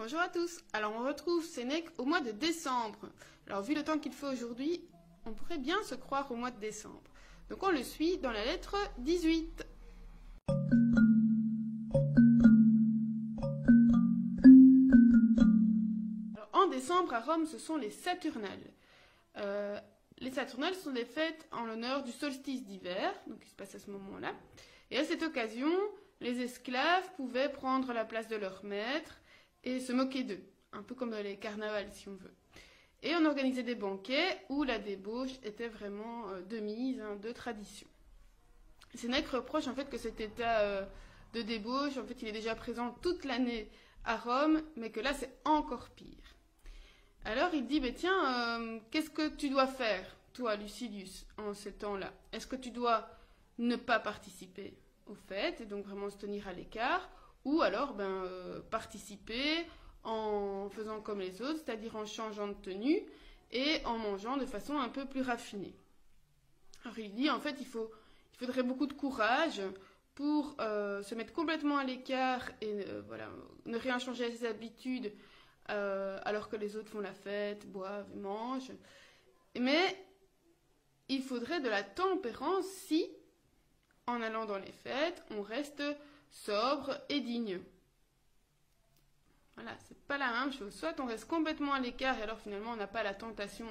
Bonjour à tous. Alors on retrouve Sénèque au mois de décembre. Alors vu le temps qu'il fait aujourd'hui, on pourrait bien se croire au mois de décembre. Donc on le suit dans la lettre 18. Alors, en décembre à Rome, ce sont les Saturnales. Les Saturnales sont des fêtes en l'honneur du solstice d'hiver, donc il se passe à ce moment-là. Et à cette occasion, les esclaves pouvaient prendre la place de leur maître et se moquer d'eux, un peu comme dans les carnavals si on veut. Et on organisait des banquets où la débauche était vraiment de mise, de tradition. Sénèque reproche en fait que cet état de débauche, en fait, il est déjà présent toute l'année à Rome, mais que là c'est encore pire. Alors il dit, tiens, qu'est-ce que tu dois faire, toi Lucilius, en ce temps-là? Est-ce que tu dois ne pas participer aux fêtes, et donc vraiment se tenir à l'écart, ou alors participer en faisant comme les autres, c'est-à-dire en changeant de tenue et en mangeant de façon un peu plus raffinée. Alors il dit, en fait, il faudrait beaucoup de courage pour se mettre complètement à l'écart et ne rien changer à ses habitudes alors que les autres font la fête, boivent, mangent. Mais il faudrait de la tempérance si, en allant dans les fêtes, on reste sobre et digne. Voilà, c'est pas la même chose. Soit on reste complètement à l'écart et alors finalement on n'a pas la tentation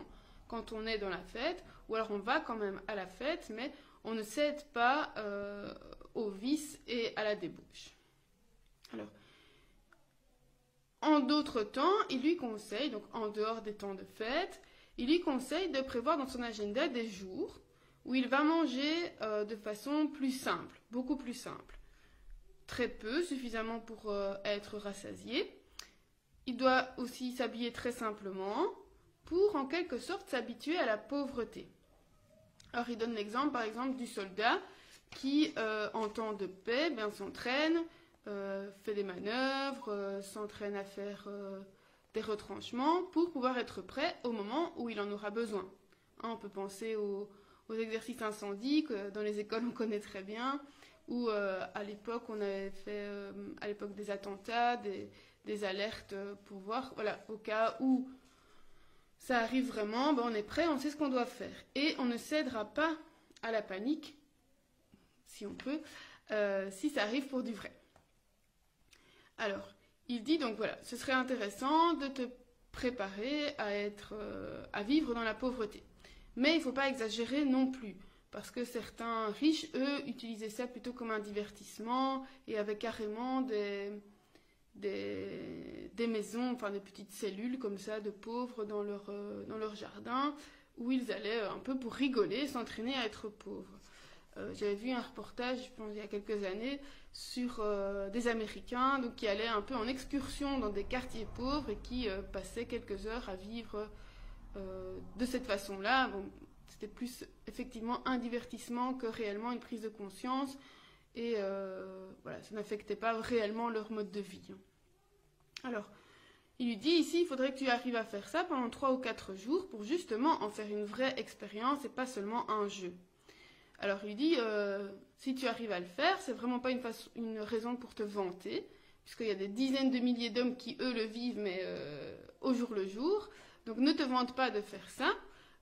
quand on est dans la fête, ou alors on va quand même à la fête, mais on ne cède pas au vice et à la débauche. Alors, en d'autres temps, il lui conseille, donc en dehors des temps de fête, il lui conseille de prévoir dans son agenda des jours où il va manger de façon plus simple, beaucoup plus simple. Très peu, suffisamment pour être rassasié. Il doit aussi s'habiller très simplement pour en quelque sorte s'habituer à la pauvreté. Alors il donne l'exemple par exemple du soldat qui en temps de paix s'entraîne, fait des manœuvres, s'entraîne à faire des retranchements pour pouvoir être prêt au moment où il en aura besoin. On peut penser aux exercices incendie que dans les écoles on connaît très bien, ou à l'époque on avait fait à l'époque des attentats, des alertes pour voir, voilà, au cas où ça arrive vraiment, on est prêt, on sait ce qu'on doit faire. Et on ne cédera pas à la panique, si on peut, si ça arrive pour du vrai. Alors, il dit donc voilà, ce serait intéressant de te préparer à vivre dans la pauvreté. Mais il ne faut pas exagérer non plus, parce que certains riches, eux, utilisaient ça plutôt comme un divertissement et avaient carrément des maisons, enfin des petites cellules comme ça de pauvres dans leur jardin, où ils allaient un peu pour rigoler, s'entraîner à être pauvres. J'avais vu un reportage, je pense, il y a quelques années, sur des Américains donc, qui allaient un peu en excursion dans des quartiers pauvres et qui passaient quelques heures à vivre de cette façon-là. Bon, c'était plus effectivement un divertissement que réellement une prise de conscience. Et ça n'affectait pas réellement leur mode de vie. Alors, il lui dit ici, il faudrait que tu arrives à faire ça pendant 3 ou 4 jours pour justement en faire une vraie expérience et pas seulement un jeu. Alors, il lui dit, si tu arrives à le faire, c'est vraiment pas une raison pour te vanter, puisqu'il y a des dizaines de milliers d'hommes qui, eux, le vivent, mais au jour le jour. Donc, ne te vante pas de faire ça.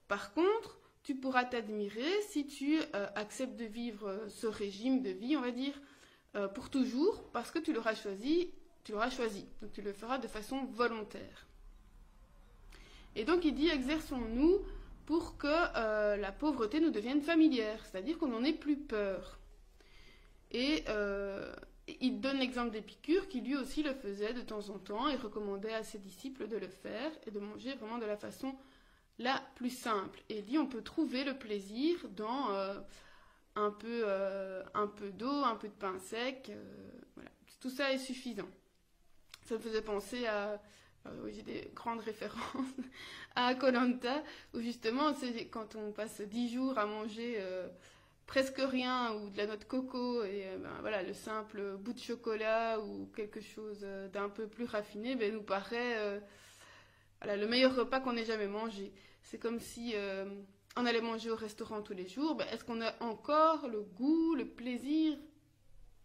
Par contre, tu pourras t'admirer si tu acceptes de vivre ce régime de vie, on va dire, pour toujours, parce que tu l'auras choisi. Donc tu le feras de façon volontaire. Et donc il dit, exerçons-nous pour que la pauvreté nous devienne familière, c'est-à-dire qu'on n'en ait plus peur. Et il donne l'exemple d'Épicure, qui lui aussi le faisait de temps en temps, et recommandait à ses disciples de le faire, et de manger vraiment de la façon la plus simple. Et il dit on peut trouver le plaisir dans un peu d'eau, un peu de pain sec. Voilà. Tout ça est suffisant. Ça me faisait penser à... j'ai des grandes références à Koh-Lanta, où justement, c'est quand on passe 10 jours à manger presque rien, ou de la noix de coco, et le simple bout de chocolat, ou quelque chose d'un peu plus raffiné, nous paraît... le meilleur repas qu'on ait jamais mangé. C'est comme si on allait manger au restaurant tous les jours. Est-ce qu'on a encore le goût, le plaisir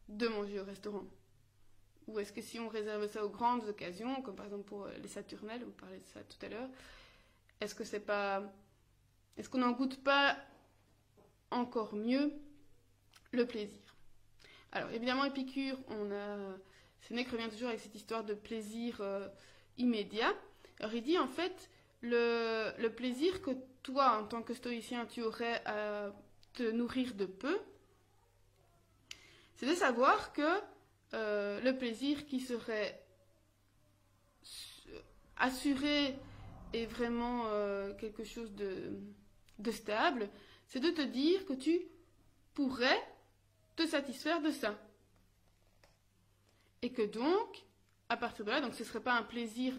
de manger au restaurant? Ou est-ce que si on réserve ça aux grandes occasions, comme par exemple pour les Saturnales, on parlait de ça tout à l'heure, est-ce qu'on n'en goûte pas encore mieux le plaisir? Alors évidemment Épicure, Sénèque revient toujours avec cette histoire de plaisir immédiat. Alors il dit en fait le plaisir que toi en tant que stoïcien tu aurais à te nourrir de peu, c'est de savoir que le plaisir qui serait assuré et vraiment quelque chose de stable, c'est de te dire que tu pourrais te satisfaire de ça. Et que donc, à partir de là, donc ce ne serait pas un plaisir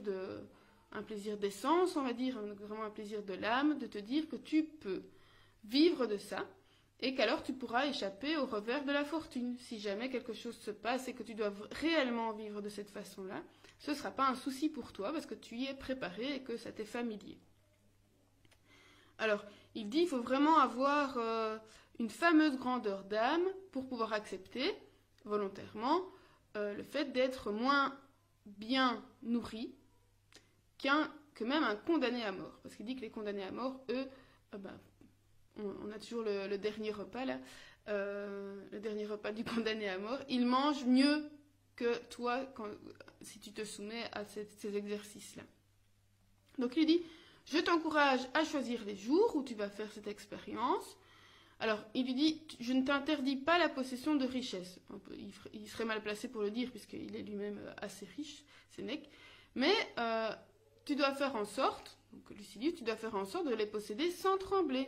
d'essence, on va dire, vraiment un plaisir de l'âme, de te dire que tu peux vivre de ça, et qu'alors tu pourras échapper au revers de la fortune. Si jamais quelque chose se passe et que tu dois réellement vivre de cette façon-là, ce ne sera pas un souci pour toi, parce que tu y es préparé et que ça t'est familier. Alors, il dit qu'il faut vraiment avoir une fameuse grandeur d'âme pour pouvoir accepter, volontairement, le fait d'être moins bien nourri que même un condamné à mort. Parce qu'il dit que les condamnés à mort, eux, on a toujours le dernier repas là, le dernier repas du condamné à mort, ils mangent mieux que toi si tu te soumets à ces exercices-là. Donc il dit, je t'encourage à choisir les jours où tu vas faire cette expérience. Alors, il lui dit, je ne t'interdis pas la possession de richesses. Il serait mal placé pour le dire, puisqu'il est lui-même assez riche, Sénèque. Mais tu dois faire en sorte, donc Lucilius, tu dois faire en sorte de les posséder sans trembler,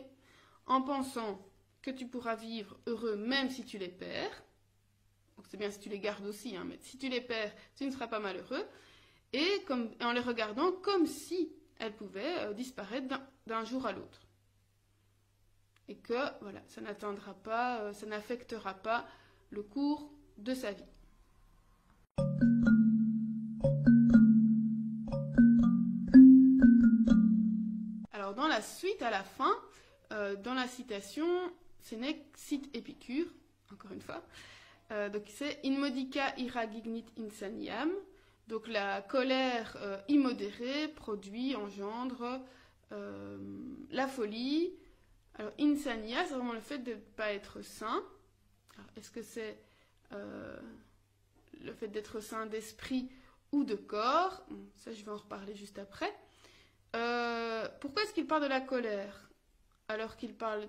en pensant que tu pourras vivre heureux même si tu les perds. Donc c'est bien si tu les gardes aussi, hein, mais si tu les perds, tu ne seras pas malheureux. Et en les regardant comme si elles pouvaient disparaître d'un jour à l'autre. Et que voilà, ça n'atteindra pas, ça n'affectera pas le cours de sa vie. Alors dans la suite, à la fin, dans la citation, Sénèque cite Épicure, encore une fois. Donc c'est in modica ira gignit insaniam. Donc la colère immodérée engendre la folie. Alors, insania, c'est vraiment le fait de ne pas être sain. Alors, est-ce que c'est le fait d'être sain d'esprit ou de corps? Ça, je vais en reparler juste après. Pourquoi est-ce qu'il parle de la colère alors qu'il parle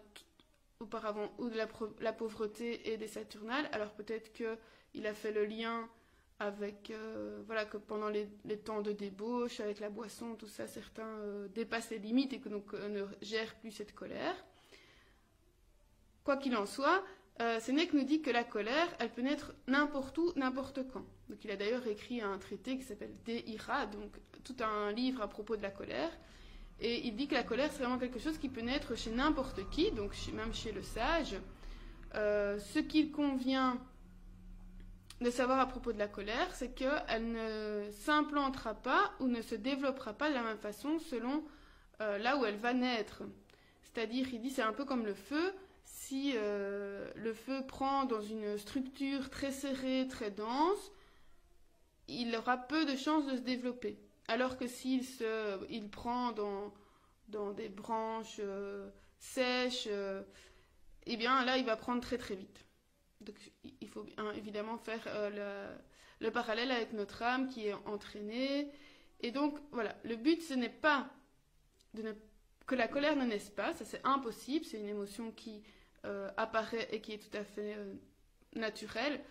auparavant ou de la pauvreté et des Saturnales? Alors, peut-être qu'il a fait le lien avec, voilà, que pendant les temps de débauche, avec la boisson, tout ça, certains dépassent les limites et que donc ne gèrent plus cette colère. Quoi qu'il en soit, Sénèque nous dit que la colère, elle peut naître n'importe où, n'importe quand. Donc il a d'ailleurs écrit un traité qui s'appelle De Ira, donc tout un livre à propos de la colère. Et il dit que la colère, c'est vraiment quelque chose qui peut naître chez n'importe qui, donc même chez le sage. Ce qu'il convient de savoir à propos de la colère, c'est qu'elle ne s'implantera pas ou ne se développera pas de la même façon selon là où elle va naître. C'est-à-dire, il dit, c'est un peu comme le feu. Si le feu prend dans une structure très serrée, très dense, il aura peu de chances de se développer. Alors que s'il prend dans des branches sèches, eh bien là, il va prendre très très vite. Donc il faut évidemment faire le parallèle avec notre âme qui est entraînée. Et donc voilà, le but ce n'est pas que la colère ne naisse pas, ça c'est impossible, c'est une émotion qui apparaît et qui est tout à fait naturelle.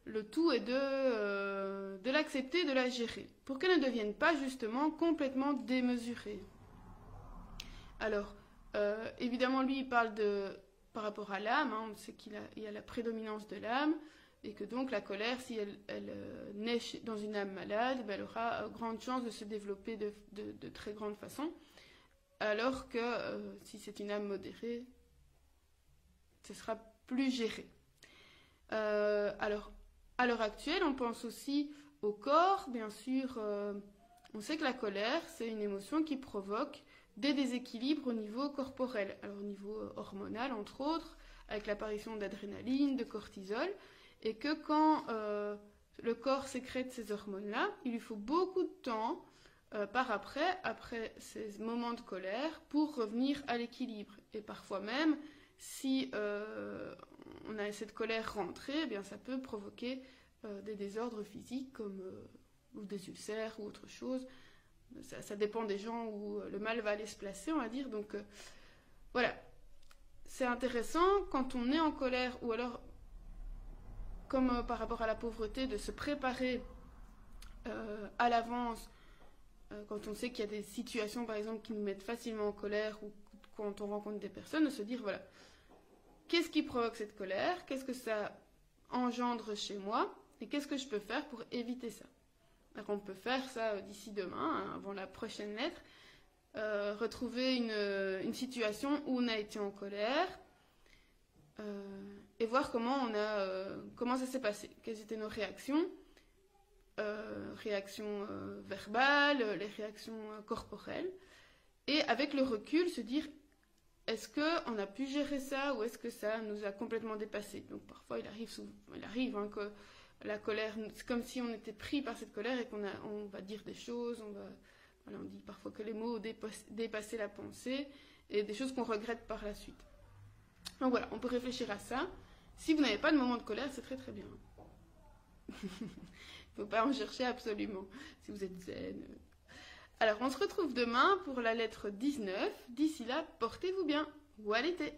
Le tout est de l'accepter, de la gérer, pour qu'elle ne devienne pas justement complètement démesurée. Alors, évidemment, lui, il parle par rapport à l'âme, hein, on sait qu'il y a la prédominance de l'âme, et que donc la colère, si elle naît dans une âme malade, ben, elle aura grande chance de se développer de très grande façon, alors que si c'est une âme modérée, ce sera plus géré. Alors, à l'heure actuelle, on pense aussi au corps. Bien sûr, on sait que la colère, c'est une émotion qui provoque des déséquilibres au niveau corporel. Alors, au niveau hormonal, entre autres, avec l'apparition d'adrénaline, de cortisol. Et que quand le corps sécrète ces hormones-là, il lui faut beaucoup de temps après ces moments de colère, pour revenir à l'équilibre. Et parfois même, si on a cette colère rentrée, eh bien, ça peut provoquer des désordres physiques ou des ulcères ou autre chose. Ça dépend des gens où le mal va aller se placer, on va dire. Donc voilà, c'est intéressant quand on est en colère, ou alors comme par rapport à la pauvreté, de se préparer à l'avance quand on sait qu'il y a des situations par exemple qui nous mettent facilement en colère, ou quand on rencontre des personnes, de se dire voilà, qu'est-ce qui provoque cette colère, qu'est-ce que ça engendre chez moi, et qu'est-ce que je peux faire pour éviter ça. Alors on peut faire ça d'ici demain, avant la prochaine lettre, retrouver une situation où on a été en colère, et voir comment ça s'est passé, quelles étaient nos réactions, réactions verbales, les réactions corporelles, et avec le recul se dire est-ce qu'on a pu gérer ça, ou est-ce que ça nous a complètement dépassé. Donc parfois il arrive que la colère, c'est comme si on était pris par cette colère et on va dire des choses, on dit parfois que les mots dépassaient la pensée, et des choses qu'on regrette par la suite. Donc voilà, on peut réfléchir à ça. Si vous n'avez pas de moment de colère, c'est très très bien. Il ne faut pas en chercher absolument, si vous êtes zen. Alors, on se retrouve demain pour la lettre 19. D'ici là, portez-vous bien. Ou à l'été.